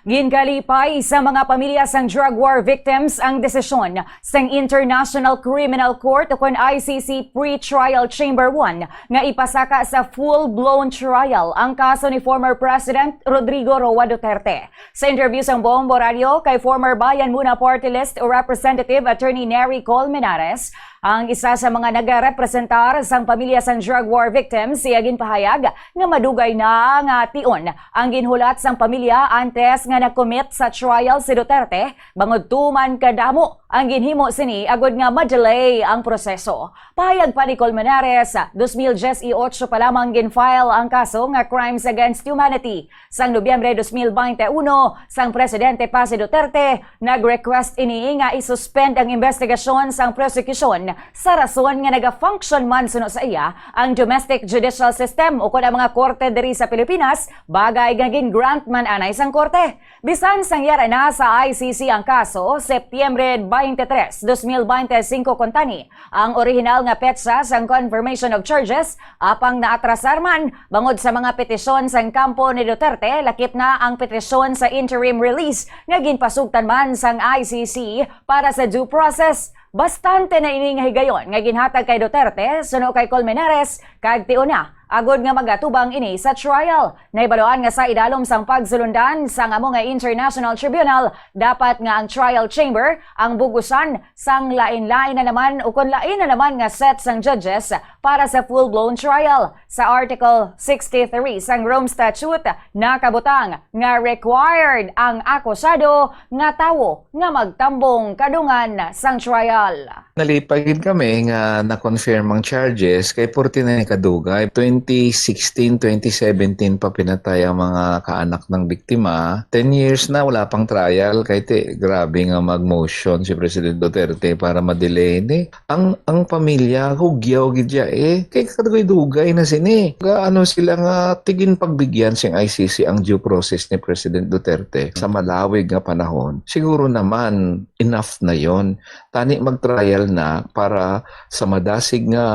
Ginkalipay sa mga pamilya sang drug war victims ang desisyon sang International Criminal Court o ICC Pre-Trial Chamber 1 nga ipasaka sa full-blown trial ang kaso ni former President Rodrigo Roa Duterte. Sa interview sang Bombo Radio kay former Bayan Muna Party List o Representative Attorney Nery Colmenares, ang isa sa mga nagarepresentar sang pamilya sang drug war victims siya ginpahayag nga madugay na nga tion ang ginhulat sang pamilya antes nga nag-commit sa trial si Duterte bangod tuman kadamo ang ginhimo sini agod nga ma-delay ang proseso. Pahayag pa ni Colmenares, 2018 pa lamang ginfile ang kaso nga Crimes Against Humanity. Sang Nobyembre 2021, sang presidente pa si Duterte nag-request ini nga isuspend ang investigasyon sang prosecution sa rason nga naga-function man suno sa iya ang domestic judicial system o ang mga korte diri sa Pilipinas bagay nga gin-grant man anay sang korte. Bisan sang yara na sa ICC ang kaso, Setyembre 23, 2025 kontani ang orihinal nga petsa sang confirmation of charges apang naatrasar man bangod sa mga petisyon sang kampo ni Duterte lakip na ang petisyon sa interim release nga ginpasugtan man sang ICC para sa due process. Bastante na ini nga higayon nga ginhatag kay Duterte suno kay Colmenares kag tiuna agod nga magatubang ini sa trial. Naibaloan nga sa idalom sang pagsulundan sang amo nga International Tribunal dapat nga ang trial chamber ang bugusan sang lain-lain na naman o kun lain na naman nga set sang judges para sa full-blown trial. Sa Article 63 sang Rome Statute nakabutang nga required ang akusado nga tawo nga magtambong kadungan sang trial. Nalipagin kami nga na-confirm ang charges kay 49 kadugay. 2016, 2017 pa pinatay ang mga kaanak ng biktima. 10 years na wala pang trial kay grabe nga mag-motion si President Duterte para ma-delay ni. Ang pamilya hugyaw gidya kay kadugay-dugay na sini. Ano sila nga tigin pagbigyan sing ICC ang due process ni President Duterte sa malawig nga panahon. Siguro naman enough na yon. Tani mag-trial na para sa madasig nga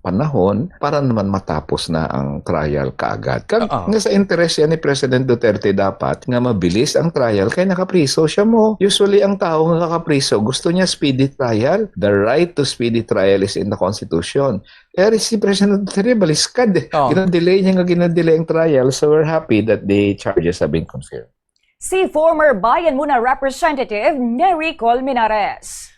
panahon para naman matapos na ang trial kaagad. Nga sa interes yan ni President Duterte dapat nga mabilis ang trial kaya nakapriso siya mo. Usually ang tao nga nakapriso gusto niya speedy trial. The right to speedy trial is in the Constitution. Kaya si President Duterte baliskad Ginadelay niya nga ginadelay ang trial, so we're happy that the charges have been confirmed. Si former Bayan Muna Representative Nery Colmenares.